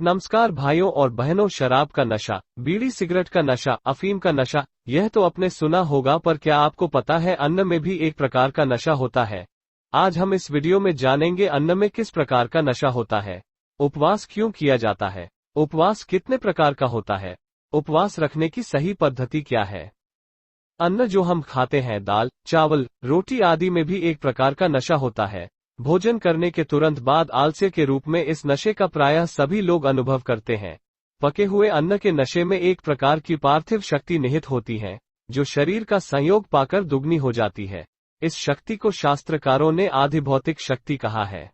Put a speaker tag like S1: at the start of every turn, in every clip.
S1: नमस्कार भाइयों और बहनों, शराब का नशा, बीड़ी सिगरेट का नशा, अफीम का नशा, यह तो आपने सुना होगा, पर क्या आपको पता है अन्न में भी एक प्रकार का नशा होता है। आज हम इस वीडियो में जानेंगे अन्न में किस प्रकार का नशा होता है, उपवास क्यों किया जाता है, उपवास कितने प्रकार का होता है, उपवास रखने की सही पद्धति क्या है। अन्न जो हम खाते हैं, दाल, चावल, रोटी आदि में भी एक प्रकार का नशा होता है। भोजन करने के तुरंत बाद आलस्य के रूप में इस नशे का प्रायः सभी लोग अनुभव करते हैं। पके हुए अन्न के नशे में एक प्रकार की पार्थिव शक्ति निहित होती है, जो शरीर का संयोग पाकर दुगनी हो जाती है। इस शक्ति को शास्त्रकारों ने आधिभौतिक शक्ति कहा है।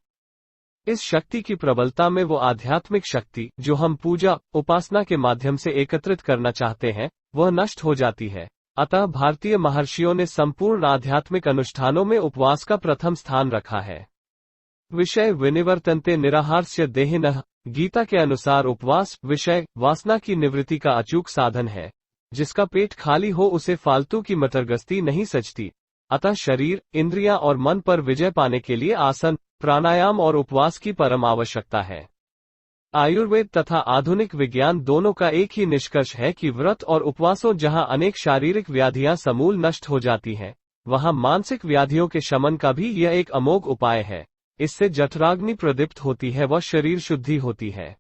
S1: इस शक्ति की प्रबलता में वो आध्यात्मिक शक्ति जो हम पूजा, उपासना के माध्यम से एकत्रित करना चाहते हैं, वह नष्ट हो जाती है। अतः भारतीय महर्षियों ने संपूर्ण आध्यात्मिक अनुष्ठानों में उपवास का प्रथम स्थान रखा है। विषय विनिवर्तन्ते निराहारस्य देहिनः, गीता के अनुसार उपवास विषय वासना की निवृत्ति का अचूक साधन है। जिसका पेट खाली हो उसे फालतू की मतरगस्ती नहीं सचती। अतः शरीर, इंद्रियां और मन पर विजय पाने के लिए आसन, प्राणायाम और उपवास की परम आवश्यकता है। आयुर्वेद तथा आधुनिक विज्ञान दोनों का एक ही निष्कर्ष है कि व्रत और उपवासों जहां अनेक शारीरिक व्याधियां समूल नष्ट हो जाती हैं, वहां मानसिक व्याधियों के शमन का भी यह एक अमोघ उपाय है। इससे जठराग्नि प्रदीप्त होती है व शरीर शुद्धि होती है।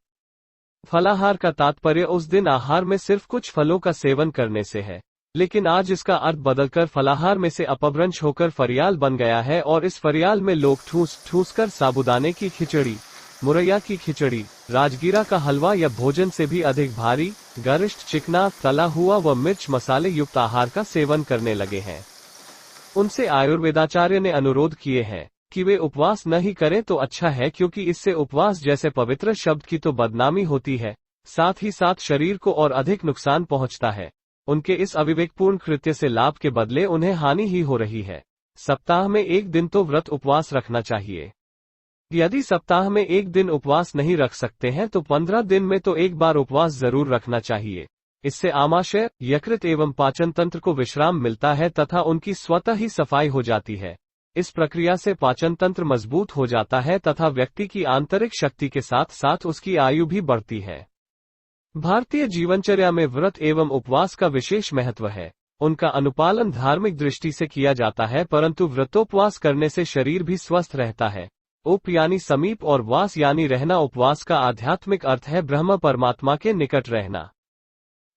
S1: फलाहार का तात्पर्य उस दिन आहार में सिर्फ कुछ फलों का सेवन करने से है, लेकिन आज इसका अर्थ बदलकर फलाहार में से अपभ्रंश होकर फरियाल बन गया है और इस फरियाल में लोग ठूस ठूस कर साबूदाने की खिचड़ी, मुरैया की खिचड़ी, राजगीरा का हलवा या भोजन से भी अधिक भारी, गरिष्ठ, चिकना, तला हुआ व मिर्च मसाले युक्त आहार का सेवन करने लगे हैं। उनसे आयुर्वेदाचार्य ने अनुरोध किए हैं कि वे उपवास न ही करें तो अच्छा है, क्योंकि इससे उपवास जैसे पवित्र शब्द की तो बदनामी होती है, साथ ही साथ शरीर को और अधिक नुकसान पहुंचता है। उनके इस अविवेकपूर्ण कृत्य से लाभ के बदले उन्हें हानि ही हो रही है। सप्ताह में एक दिन तो व्रत उपवास रखना चाहिए। यदि सप्ताह में एक दिन उपवास नहीं रख सकते हैं तो 15 दिन में तो एक बार उपवास जरूर रखना चाहिए। इससे आमाशय, यकृत एवं पाचन तंत्र को विश्राम मिलता है तथा उनकी स्वतः ही सफाई हो जाती है। इस प्रक्रिया से पाचन तंत्र मजबूत हो जाता है तथा व्यक्ति की आंतरिक शक्ति के साथ साथ उसकी आयु भी बढ़ती है। भारतीय जीवनचर्या में व्रत एवं उपवास का विशेष महत्व है। उनका अनुपालन धार्मिक दृष्टि से किया जाता है, परंतु व्रतोपवास करने से शरीर भी स्वस्थ रहता है। उप यानी समीप और वास यानी रहना। उपवास का आध्यात्मिक अर्थ है ब्रह्म परमात्मा के निकट रहना।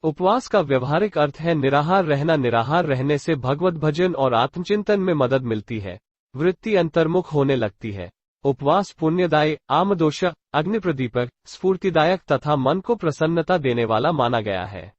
S1: उपवास का व्यवहारिक अर्थ है निराहार रहना। निराहार रहने से भगवत भजन और आत्मचिंतन में मदद मिलती है, वृत्ति अंतर्मुख होने लगती है। उपवास पुण्यदायी, आमदोष, अग्निप्रदीपक, स्फूर्तिदायक तथा मन को प्रसन्नता देने वाला माना गया है।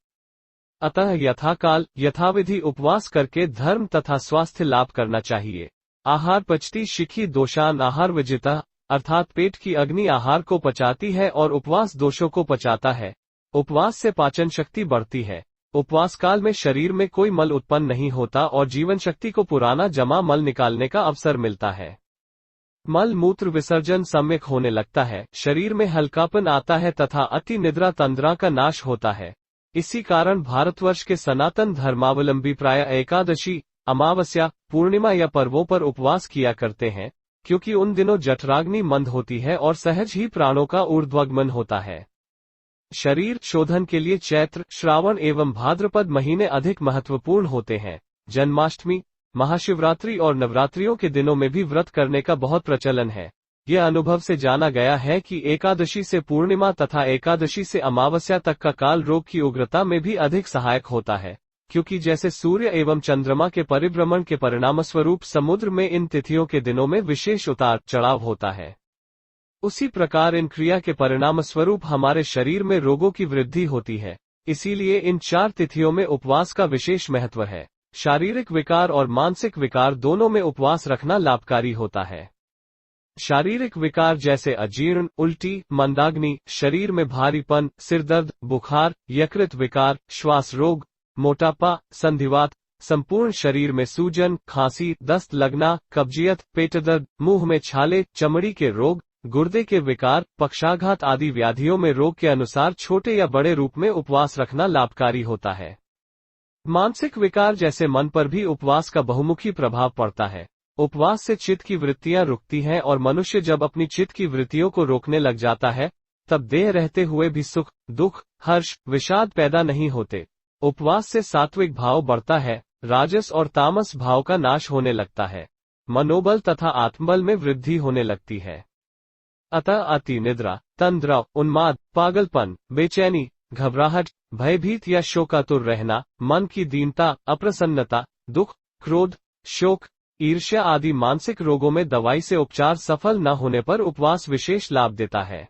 S1: अतः यथाकाल यथाविधि उपवास करके धर्म तथा स्वास्थ्य लाभ करना चाहिए। आहार पचती शिखी दोषान आहार विजिता, अर्थात पेट की अग्नि आहार को पचाती है और उपवास दोषों को पचाता है। उपवास से पाचन शक्ति बढ़ती है। उपवास काल में शरीर में कोई मल उत्पन्न नहीं होता और जीवन शक्ति को पुराना जमा मल निकालने का अवसर मिलता है। मल मूत्र विसर्जन सम्यक होने लगता है, शरीर में हल्कापन आता है तथा अति निद्रा तंद्रा का नाश होता है। इसी कारण भारतवर्ष के सनातन धर्मावलंबी प्राय एकादशी, अमावस्या, पूर्णिमा या पर्वों पर उपवास किया करते हैं, क्योंकि उन दिनों जठराग्नि मंद होती है और सहज ही प्राणों का ऊर्ध्वगमन होता है। शरीर शोधन के लिए चैत्र, श्रावण एवं भाद्रपद महीने अधिक महत्वपूर्ण होते हैं। जन्माष्टमी, महाशिवरात्रि और नवरात्रियों के दिनों में भी व्रत करने का बहुत प्रचलन है। यह अनुभव से जाना गया है कि एकादशी से पूर्णिमा तथा एकादशी से अमावस्या तक का काल रोग की उग्रता में भी अधिक सहायक होता है, क्योंकि जैसे सूर्य एवं चंद्रमा के परिभ्रमण के परिणामस्वरूप समुद्र में इन तिथियों के दिनों में विशेष उतार चढ़ाव होता है, उसी प्रकार इन क्रिया के परिणामस्वरूप हमारे शरीर में रोगों की वृद्धि होती है। इसीलिए इन 4 तिथियों में उपवास का विशेष महत्व है। शारीरिक विकार और मानसिक विकार दोनों में उपवास रखना लाभकारी होता है। शारीरिक विकार जैसे अजीर्ण, उल्टी, मंदाग्नि, शरीर में भारीपन, सिरदर्द, बुखार, यकृत विकार, श्वास रोग, मोटापा, संधिवात, संपूर्ण शरीर में सूजन, खांसी, दस्त लगना, कब्जियत, पेट दर्द, मुंह में छाले, चमड़ी के रोग, गुर्दे के विकार, पक्षाघात आदि व्याधियों में रोग के अनुसार छोटे या बड़े रूप में उपवास रखना लाभकारी होता है। मानसिक विकार जैसे मन पर भी उपवास का बहुमुखी प्रभाव पड़ता है। उपवास से चित्त की वृत्तियां रुकती हैं और मनुष्य जब अपनी चित्त की वृत्तियों को रोकने लग जाता है, तब देह रहते हुए भी सुख, दुख, हर्ष, विषाद पैदा नहीं होते। उपवास से सात्विक भाव बढ़ता है, राजस और तामस भाव का नाश होने लगता है, मनोबल तथा आत्मबल में वृद्धि होने लगती है। अतः अति निद्रा, तंद्रा, उन्माद, पागलपन, बेचैनी, घबराहट, भयभीत या शोकातुर रहना, मन की दीनता, अप्रसन्नता, दुख, क्रोध, शोक, ईर्ष्या आदि मानसिक रोगों में दवाई से उपचार सफल न होने पर उपवास विशेष लाभ देता है।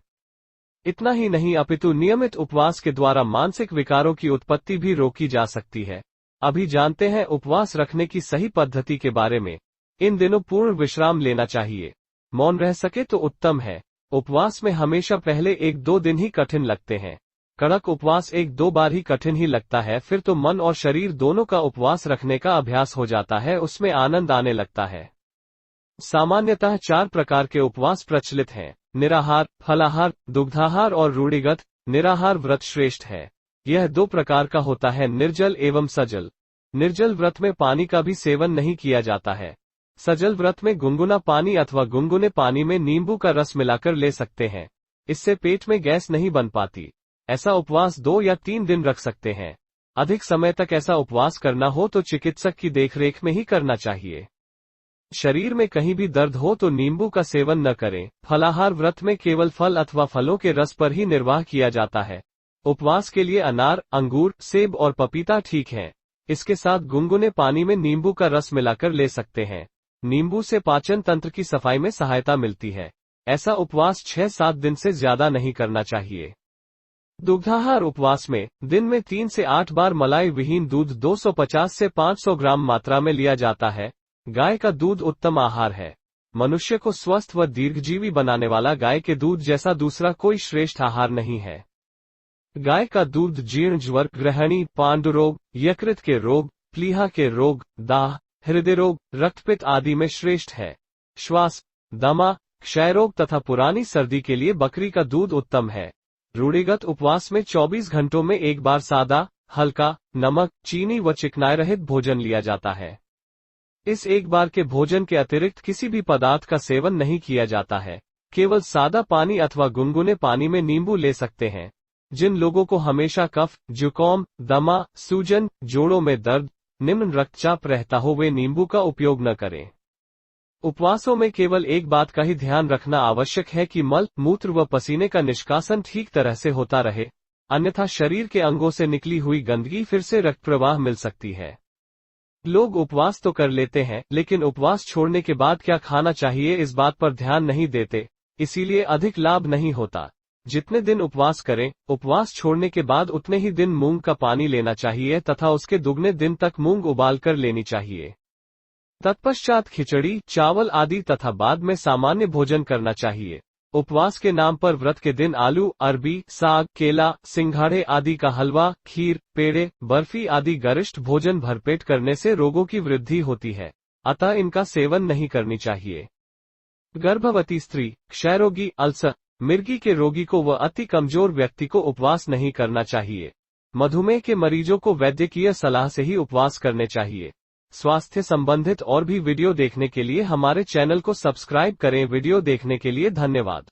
S1: इतना ही नहीं अपितु नियमित उपवास के द्वारा मानसिक विकारों की उत्पत्ति भी रोकी जा सकती है। अभी जानते हैं उपवास रखने की सही पद्धति के बारे में। इन दिनों पूर्ण विश्राम लेना चाहिए। मौन रह सके तो उत्तम है। उपवास में हमेशा पहले 1-2 दिन ही कठिन लगते हैं। कड़क उपवास 1-2 बार ही कठिन ही लगता है, फिर तो मन और शरीर दोनों का उपवास रखने का अभ्यास हो जाता है, उसमें आनंद आने लगता है। सामान्यतः 4 प्रकार के उपवास प्रचलित हैं: निराहार, फलाहार, दुग्धाहार और रूढ़िगत। निराहार व्रत श्रेष्ठ है। यह 2 प्रकार का होता है, निर्जल एवं सजल। निर्जल व्रत में पानी का भी सेवन नहीं किया जाता है। सजल व्रत में गुनगुना पानी अथवा गुनगुने पानी में नींबू का रस मिलाकर ले सकते हैं। इससे पेट में गैस नहीं बन पाती। ऐसा उपवास 2 या 3 दिन रख सकते हैं। अधिक समय तक ऐसा उपवास करना हो तो चिकित्सक की देखरेख में ही करना चाहिए। शरीर में कहीं भी दर्द हो तो नींबू का सेवन न करें। फलाहार व्रत में केवल फल अथवा फलों के रस पर ही निर्वाह किया जाता है। उपवास के लिए अनार, अंगूर, सेब और पपीता ठीक है। इसके साथ गुनगुने पानी में नींबू का रस मिलाकर ले सकते हैं। नींबू से पाचन तंत्र की सफाई में सहायता मिलती है। ऐसा उपवास 6-7 दिन से ज्यादा नहीं करना चाहिए। दुग्धाहार उपवास में दिन में 3 से 8 बार मलाई विहीन दूध 250 से 500 ग्राम मात्रा में लिया जाता है। गाय का दूध उत्तम आहार है। मनुष्य को स्वस्थ व दीर्घजीवी बनाने वाला गाय के दूध जैसा दूसरा कोई श्रेष्ठ आहार नहीं है। गाय का दूध जीर्ण ज्वर, ग्रहणी, पांडुरोग, यकृत के रोग, प्लीहा के रोग, दाह, हृदय रोग, रक्तपित्त आदि में श्रेष्ठ है। श्वास, दमा, क्षय रोग तथा पुरानी सर्दी के लिए बकरी का दूध उत्तम है। रूढ़िगत उपवास में 24 घंटों में एक बार सादा, हल्का, नमक, चीनी व चिकनाई रहित भोजन लिया जाता है। इस एक बार के भोजन के अतिरिक्त किसी भी पदार्थ का सेवन नहीं किया जाता है। केवल सादा पानी अथवा गुनगुने पानी में नींबू ले सकते हैं। जिन लोगों को हमेशा कफ, जुकाम, दमा, सूजन, जोड़ों में दर्द, निम्न रक्तचाप रहता हो वे नींबू का उपयोग न करें। उपवासों में केवल एक बात का ही ध्यान रखना आवश्यक है कि मल, मूत्र व पसीने का निष्कासन ठीक तरह से होता रहे, अन्यथा शरीर के अंगों से निकली हुई गंदगी फिर से रक्त प्रवाह मिल सकती है। लोग उपवास तो कर लेते हैं, लेकिन उपवास छोड़ने के बाद क्या खाना चाहिए इस बात पर ध्यान नहीं देते, इसीलिए अधिक लाभ नहीं होता। जितने दिन उपवास करें, उपवास छोड़ने के बाद उतने ही दिन मूंग का पानी लेना चाहिए तथा उसके दुगने दिन तक मूंग उबाल कर लेनी चाहिए। तत्पश्चात खिचड़ी, चावल आदि तथा बाद में सामान्य भोजन करना चाहिए। उपवास के नाम पर व्रत के दिन आलू, अरबी, साग, केला, सिंघाड़े आदि का हलवा, खीर, पेड़े, बर्फी आदि गरिष्ठ भोजन भरपेट करने से रोगों की वृद्धि होती है, अतः इनका सेवन नहीं करनी चाहिए। गर्भवती स्त्री, क्षयरोगी, अल्सर, मिर्गी के रोगी को व अति कमजोर व्यक्ति को उपवास नहीं करना चाहिए। मधुमेह के मरीजों को वैद्यकीय सलाह से ही उपवास करने चाहिए। स्वास्थ्य संबंधित और भी वीडियो देखने के लिए हमारे चैनल को सब्सक्राइब करें। वीडियो देखने के लिए धन्यवाद।